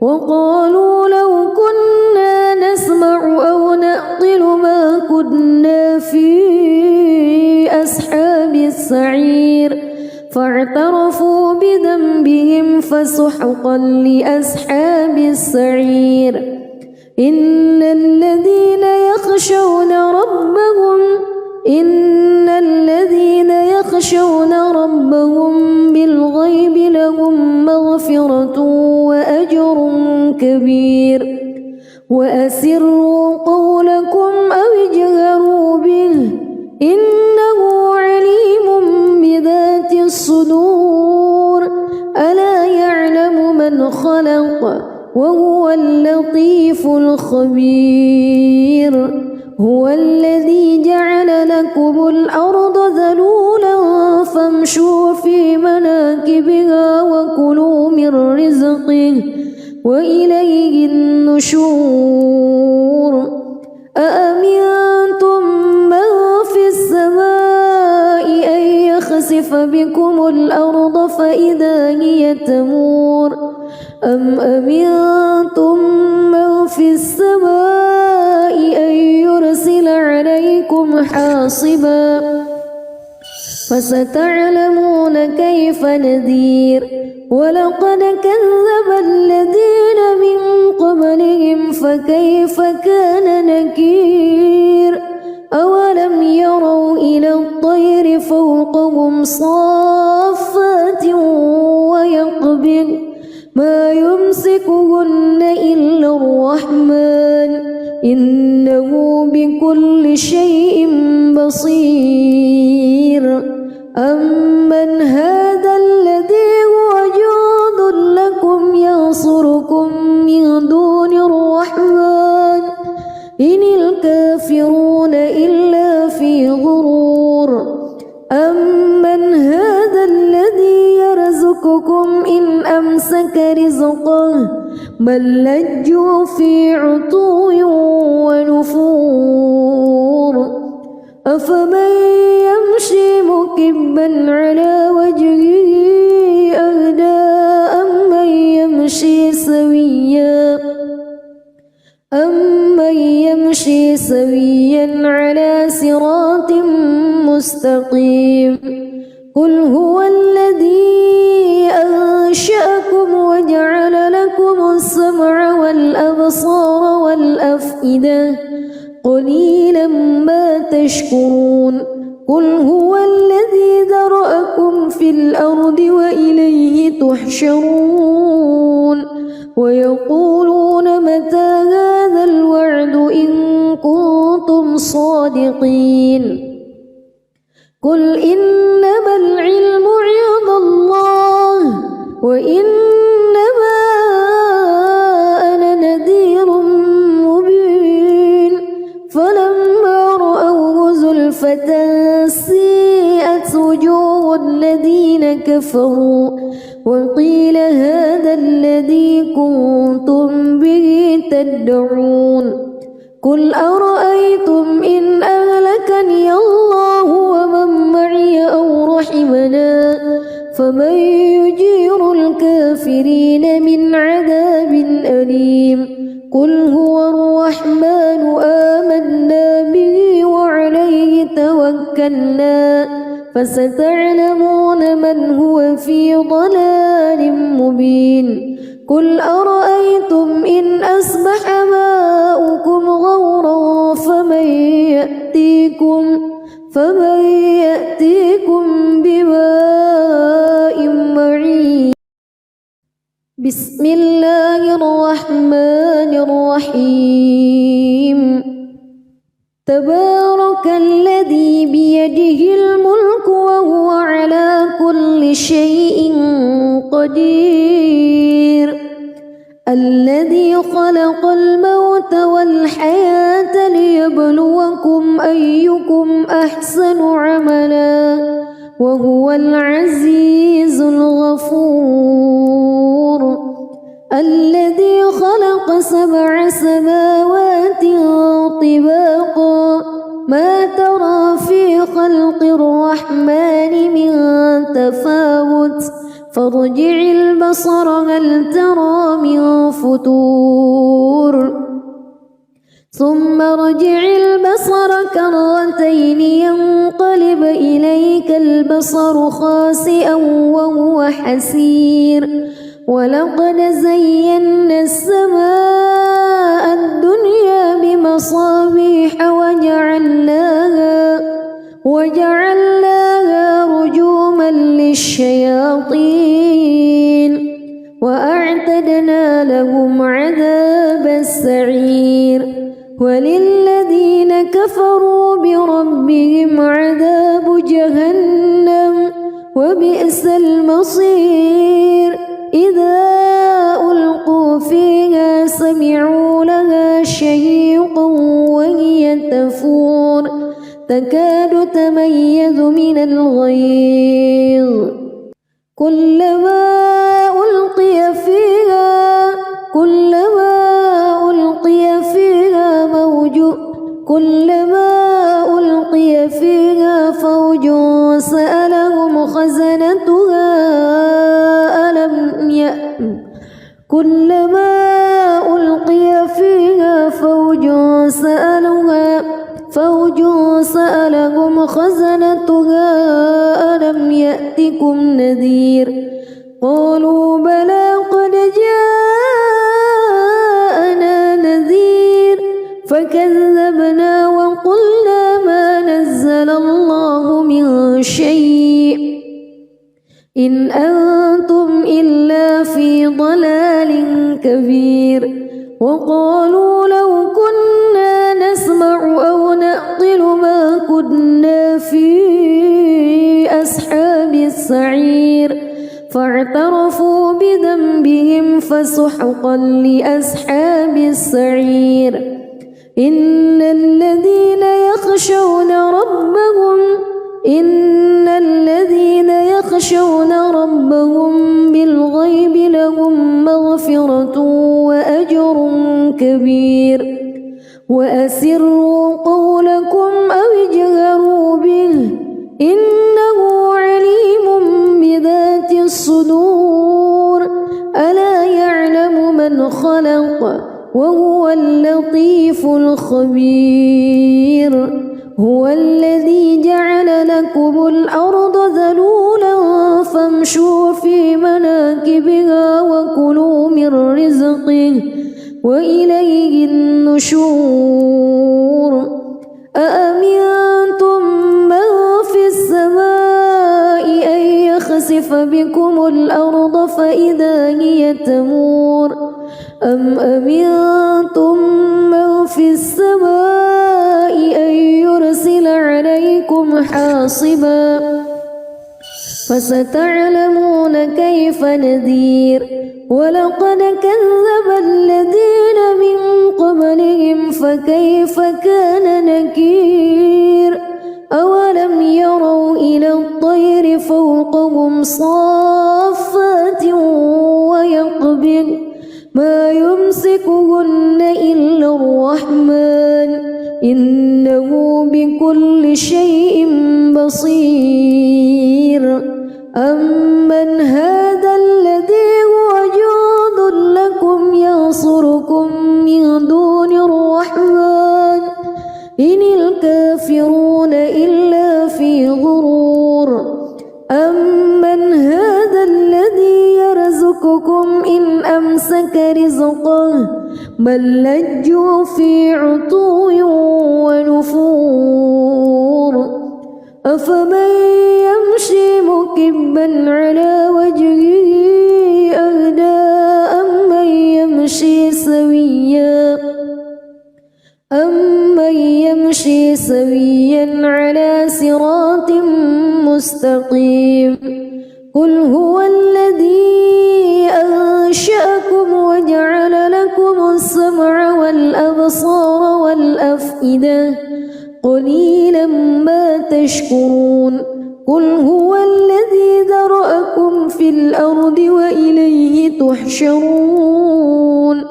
وقالوا لو كنا نسمع أو نعقل ما كنا في أصحاب السعير فاعترفوا بذنبهم فسحقا لأصحاب السعير. إن الذين يخشون ربهم بالغيب لهم مغفرة وأجر كبير. وأسروا قولكم أو اجهروا به إنه عليم بذات الصدور. ألا يعلم من خلق وهو اللطيف الخبير. هو الذي جعل لكم الأرض ذلولا فامشوا في مناكبها وكلوا من رزقه وإليه النشور. أأمنتم من في السماء أن يخسف بكم الأرض فإذا هي تمور أم أمنتم من في السماء أن يرسل عليكم حاصبا فستعلمون كيف نذير. ولقد كذب الذين من قبلهم فكيف كان نكير. أولم يروا إلى الطير فوقهم صافات ويقبض ما يمسكهن إلا الرحمن إنه بكل شيء بصير. أمن هذا الذي هو جند لكم ينصركم من دون الرحمن إن الكافرون إلا في غرور. أمن هذا الذي يرزقكم إن أمسك رزقه بل لجوا في عتو ونفور. أفمن يمشي مكبا على وجهه أهدى أمن يمشي سويا على صراط مستقيم قل هو الذي أنشأكم وجعل لكم السمع والأبصار والأفئدة قليلا ما تشكرون قل هو الذي ذرأكم في الأرض وإليه تحشرون ويقولون متى هذا الوعد إن كنتم صادقين قل إنما العلم عند الله وإنما أنا نذير مبين فلما رأوه زلفة سيئت وجوه الذين كفروا وقيل هذا الذي كنتم به تدعون قل أرأيتم إن أهلكني الله ومن معي أو رحمنا فمن يجير الكافرين من عذاب أليم قل هو الرحمن آمنا به وعليه توكلنا فستعلمون من هو في ضلال مبين قل أرأيتم إن أصبح ماؤكم غورا فمن يأتيكم بماء معين بسم الله الرحمن الرحيم تبارك الذي بيده الملك وهو على كل شيء قدير الذي خلق الموت والحياة ليبلوكم أيكم أحسن عملا وهو العزيز الغفور الذي خلق 7 سماوات طباقا ما ترى في خلق الرحمن من تفاوت فارجع البصر هل ترى من فتور ثم ارجع البصر كرتين ينقلب إليك البصر خاسئا وهو حسير ولقد زينا السماء الدنيا بمصابيح وجعلناها رجوما للشياطين وأعتدنا لهم عذاب السعير وللذين كفروا بربهم عذاب جهنم وبئس المصير إذا ألقوا فيها سمعوا لها شهيقا وهي تفور تكاد تميز من الغيظ كلما ألقي فيها فوج سألهم خزنتها كلما ألقي فيها فوج سألهم خزنتها ألم يأتكم نذير قالوا بلى قد جاءنا نذير فكذبنا وقلنا ما نزل الله من شيء إن أنتم إلا في ضلال كبير وقالوا لو كنا نسمع أو نعقل ما كنا في أصحاب السعير فاعترفوا بذنبهم فسحقا لأصحاب السعير إن الذين يخشون ربهم بالغيب لهم مغفرة وأجر كبير وأسروا قولكم أو اجهروا خبير هو الذي جعل لكم الأرض ذلولا فامشوا في مناكبها وكلوا من رزقه وإليه النشور أأمنتم من في السماء أن يخسف بكم الأرض فإذا هي تمور أم أمنتم من في السماء أن يرسل عليكم حاصبا فستعلمون كيف نذير ولقد كذب الذين من قبلهم فكيف كان نكير أولم يروا إلى الطير فوقهم صافات ويقبض ما يمسكهن إلا الرحمن إنه بكل شيء بصير أمن هذا الذي هو جند لكم ينصركم من دون الرحمن إن الكافرون إلا في غرور أمن هذا الذي يرزقكم إن أمسك رزقه بل لجوا في عتو ونفور أفمن يمشي مكبا على وجهه أهدى أمن يمشي سويا على صراط مستقيم قل هو الذي أنشأكم وجعل لكم السمع والأبصار والأفئدة قليلا ما تشكرون قل هو الذي ذرأكم في الأرض وإليه تحشرون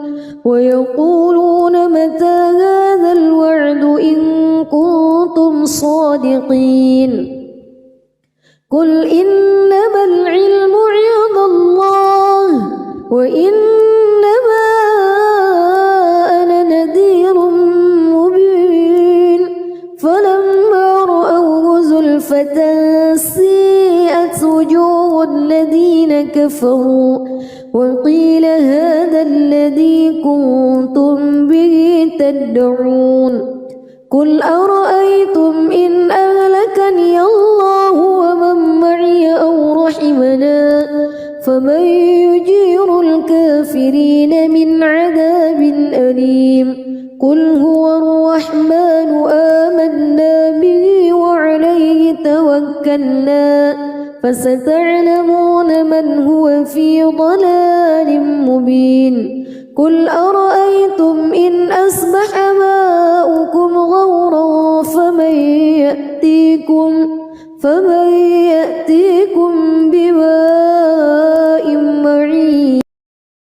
ويقولون متى هذا الوعد إن كنتم صادقين قل إنما العلم عند الله وإنما أنا نذير مبين فلما رأوه زلفة سيئت وجوه الذين كفروا وقيل هذا الذي كنتم به تدعون قل أرأيتم إن أهلكني الله ومن معي أو رحمنا فمن يجير الكافرين من عذاب أليم قل هو الرحمن آمنا به وعليه توكلنا فستعلمون من هو في ضلال مبين قل أرأيتم إن أصبح ماؤكم غورا فمن يأتيكم